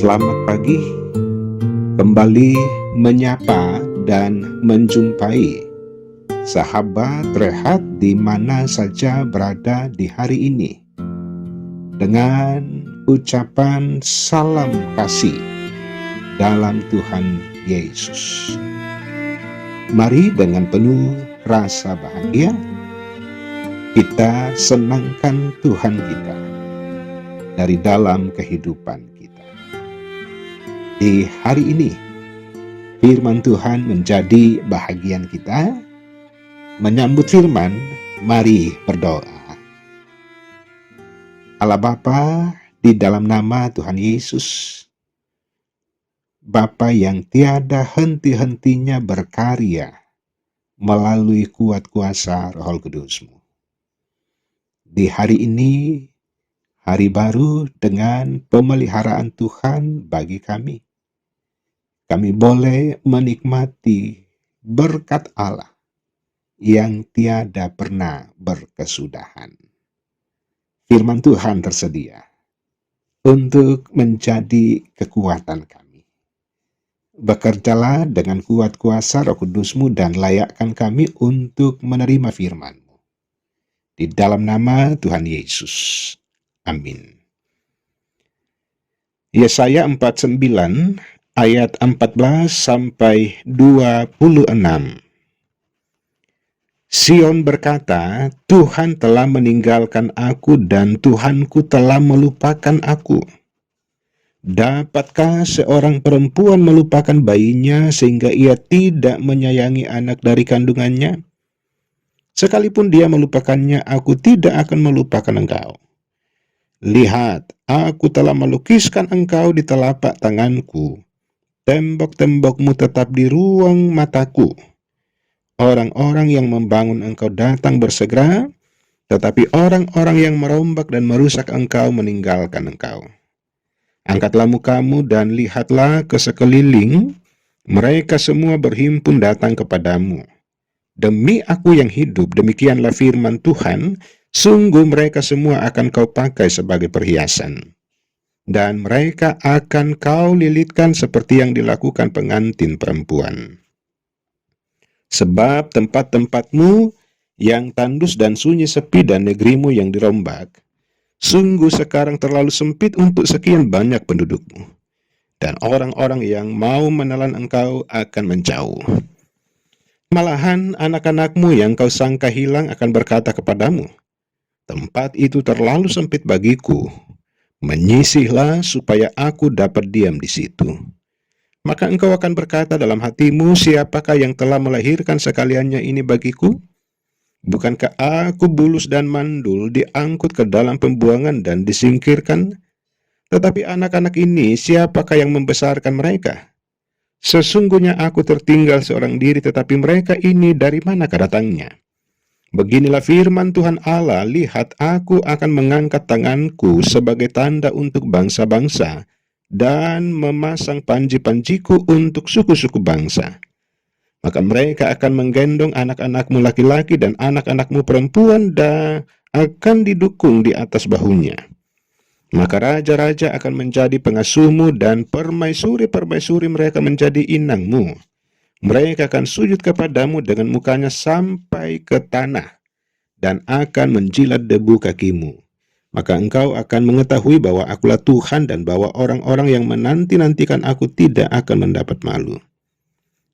Selamat pagi, kembali menyapa dan menjumpai sahabat rehat di mana saja berada di hari ini dengan ucapan salam kasih dalam Tuhan Yesus. Mari dengan penuh rasa bahagia kita senangkan Tuhan kita dari dalam kehidupan kita. Di hari ini, firman Tuhan menjadi bahagian kita. Menyambut firman, mari berdoa. Allah Bapa, di dalam nama Tuhan Yesus, Bapa yang tiada henti-hentinya berkarya melalui kuat kuasa Roh Kudus-Mu. Di hari ini, hari baru dengan pemeliharaan Tuhan bagi kami. Kami boleh menikmati berkat Allah yang tiada pernah berkesudahan. Firman Tuhan tersedia untuk menjadi kekuatan kami. Bekerjalah dengan kuat kuasa Roh Kudus-Mu dan layakkan kami untuk menerima firman-Mu. Di dalam nama Tuhan Yesus. Amin. Yesaya 49 ayat 14 sampai 26. Sion berkata, Tuhan telah meninggalkan aku dan Tuhanku telah melupakan aku. Dapatkah seorang perempuan melupakan bayinya sehingga ia tidak menyayangi anak dari kandungannya? Sekalipun dia melupakannya, aku tidak akan melupakan engkau. Lihat, aku telah melukiskan engkau di telapak tanganku. Tembok-tembokmu tetap di ruang mataku. Orang-orang yang membangun engkau datang bersegera, tetapi orang-orang yang merombak dan merusak engkau meninggalkan engkau. Angkatlah mukamu dan lihatlah ke sekeliling, mereka semua berhimpun datang kepadamu. Demi aku yang hidup, demikianlah firman Tuhan, sungguh mereka semua akan kau pakai sebagai perhiasan. Dan mereka akan kau lilitkan seperti yang dilakukan pengantin perempuan. Sebab tempat-tempatmu yang tandus dan sunyi sepi dan negerimu yang dirombak, sungguh sekarang terlalu sempit untuk sekian banyak pendudukmu. Dan orang-orang yang mau menelan engkau akan menjauh. Malahan anak-anakmu yang kau sangka hilang akan berkata kepadamu, tempat itu terlalu sempit bagiku, menyisihlah supaya aku dapat diam di situ. Maka engkau akan berkata dalam hatimu, siapakah yang telah melahirkan sekaliannya ini bagiku? Bukankah aku bulus dan mandul, diangkut ke dalam pembuangan dan disingkirkan? Tetapi anak-anak ini, siapakah yang membesarkan mereka? Sesungguhnya aku tertinggal seorang diri, tetapi mereka ini dari manakah datangnya? Beginilah firman Tuhan Allah, lihat aku akan mengangkat tanganku sebagai tanda untuk bangsa-bangsa dan memasang panji-panjiku untuk suku-suku bangsa. Maka mereka akan menggendong anak-anakmu laki-laki dan anak-anakmu perempuan dan akan didukung di atas bahunya. Maka raja-raja akan menjadi pengasuhmu dan permaisuri-permaisuri mereka menjadi inangmu. Mereka akan sujud kepadamu dengan mukanya sampai ke tanah dan akan menjilat debu kakimu. Maka engkau akan mengetahui bahwa akulah Tuhan dan bahwa orang-orang yang menanti-nantikan aku tidak akan mendapat malu.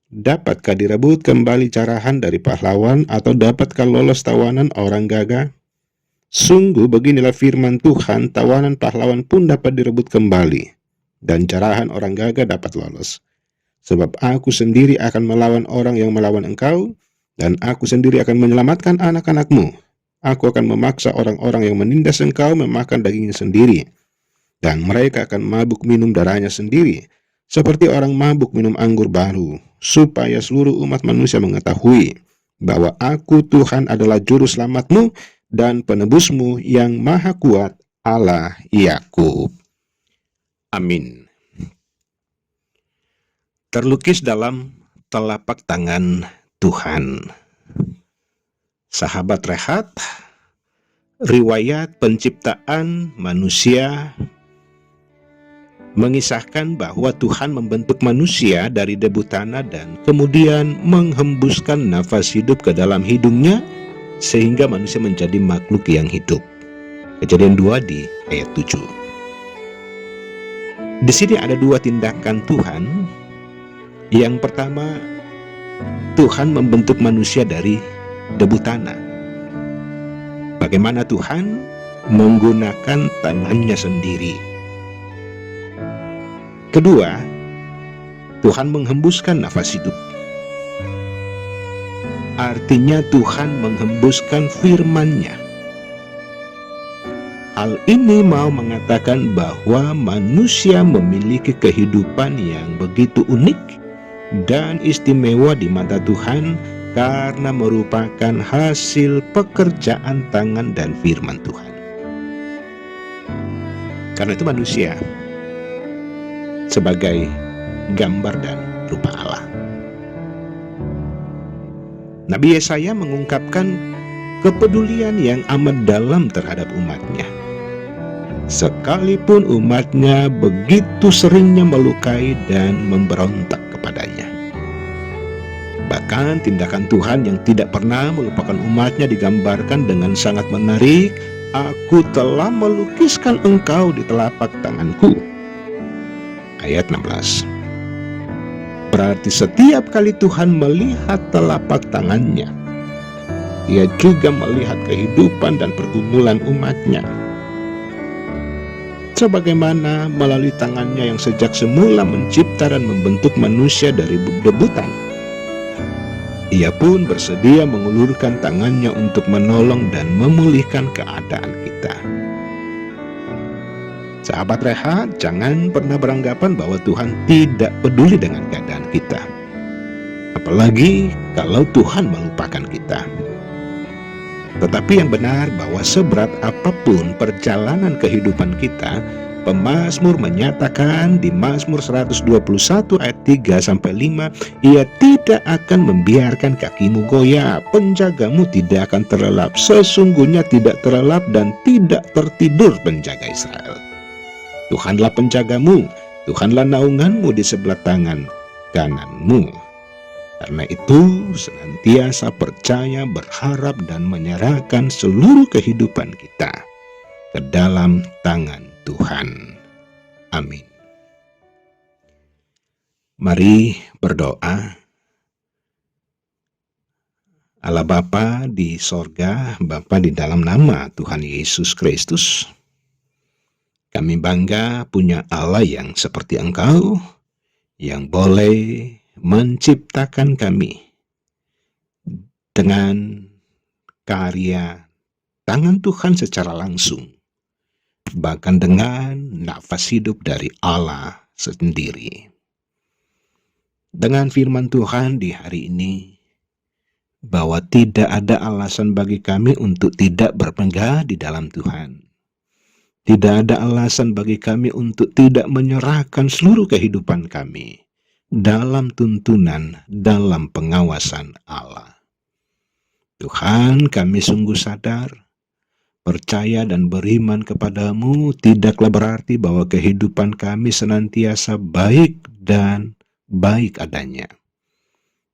Dapatkah direbut kembali carahan dari pahlawan atau dapatkah lolos tawanan orang gagah? Sungguh beginilah firman Tuhan, tawanan pahlawan pun dapat direbut kembali, dan carahan orang gagah dapat lolos. Sebab aku sendiri akan melawan orang yang melawan engkau, dan aku sendiri akan menyelamatkan anak-anakmu. Aku akan memaksa orang-orang yang menindas engkau memakan dagingnya sendiri, dan mereka akan mabuk minum darahnya sendiri, seperti orang mabuk minum anggur baru, supaya seluruh umat manusia mengetahui bahwa aku Tuhan adalah juru selamatmu, dan penebusmu yang maha kuat, Allah Yakub. Amin. Terlukis dalam telapak tangan Tuhan. Sahabat rehat, riwayat penciptaan manusia mengisahkan bahwa Tuhan membentuk manusia dari debu tanah dan kemudian menghembuskan nafas hidup ke dalam hidungnya sehingga manusia menjadi makhluk yang hidup. Kejadian 2 di ayat 7. Di sini ada dua tindakan Tuhan. Yang pertama, Tuhan membentuk manusia dari debu tanah. Bagaimana Tuhan menggunakan tangannya sendiri. Kedua, Tuhan menghembuskan nafas hidup. Artinya Tuhan menghembuskan firman-Nya. Hal ini mau mengatakan bahwa manusia memiliki kehidupan yang begitu unik dan istimewa di mata Tuhan karena merupakan hasil pekerjaan tangan dan firman Tuhan. Karena itu manusia sebagai gambar dan rupa Allah. Nabi Yesaya mengungkapkan kepedulian yang amat dalam terhadap umatnya. Sekalipun umatnya begitu seringnya melukai dan memberontak kepadanya. Bahkan tindakan Tuhan yang tidak pernah melupakan umatnya digambarkan dengan sangat menarik. Aku telah melukiskan engkau di telapak tanganku. Ayat 16. Berarti setiap kali Tuhan melihat telapak tangannya, Ia juga melihat kehidupan dan pergumulan umatnya. Sebagaimana melalui tangannya yang sejak semula mencipta dan membentuk manusia dari debu tanah, Ia pun bersedia mengulurkan tangannya untuk menolong dan memulihkan keadaan kita. Sahabat Rehat, jangan pernah beranggapan bahwa Tuhan tidak peduli dengan keadaan kita. Apalagi kalau Tuhan melupakan kita. Tetapi yang benar bahwa seberat apapun perjalanan kehidupan kita, pemazmur menyatakan di Mazmur 121 ayat 3-5, Ia tidak akan membiarkan kakimu goyah, penjagamu tidak akan terlelap, sesungguhnya tidak terlelap dan tidak tertidur penjaga Israel. Tuhanlah penjagamu, Tuhanlah naunganmu di sebelah tangan kananmu. Karena itu senantiasa percaya, berharap dan menyerahkan seluruh kehidupan kita ke dalam tangan Tuhan. Amin. Mari berdoa. Allah Bapa di sorga, Bapa di dalam nama Tuhan Yesus Kristus, kami bangga punya Allah yang seperti Engkau, yang boleh menciptakan kami dengan karya tangan Tuhan secara langsung, bahkan dengan nafas hidup dari Allah sendiri. Dengan firman Tuhan di hari ini, bahwa tidak ada alasan bagi kami untuk tidak berpegang di dalam Tuhan. Tidak ada alasan bagi kami untuk tidak menyerahkan seluruh kehidupan kami dalam tuntunan, dalam pengawasan Allah. Tuhan, kami sungguh sadar, percaya dan beriman kepadamu tidaklah berarti bahwa kehidupan kami senantiasa baik dan baik adanya.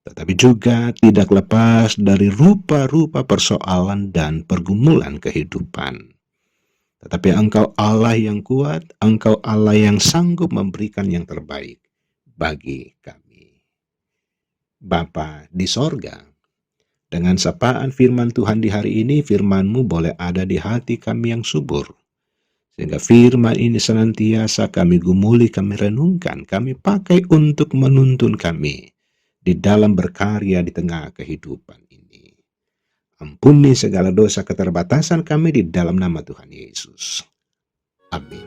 Tetapi juga tidak lepas dari rupa-rupa persoalan dan pergumulan kehidupan. Tetapi Engkau Allah yang kuat, Engkau Allah yang sanggup memberikan yang terbaik bagi kami. Bapa di sorga, dengan sapaan firman Tuhan di hari ini, firman-Mu boleh ada di hati kami yang subur. Sehingga firman ini senantiasa kami gumuli, kami renungkan, kami pakai untuk menuntun kami di dalam berkarya di tengah kehidupan ini. Ampuni segala dosa keterbatasan kami di dalam nama Tuhan Yesus. Amin.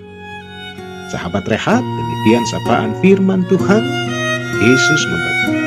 Sahabat Rehat, demikian sapaan firman Tuhan. Yesus memberkati.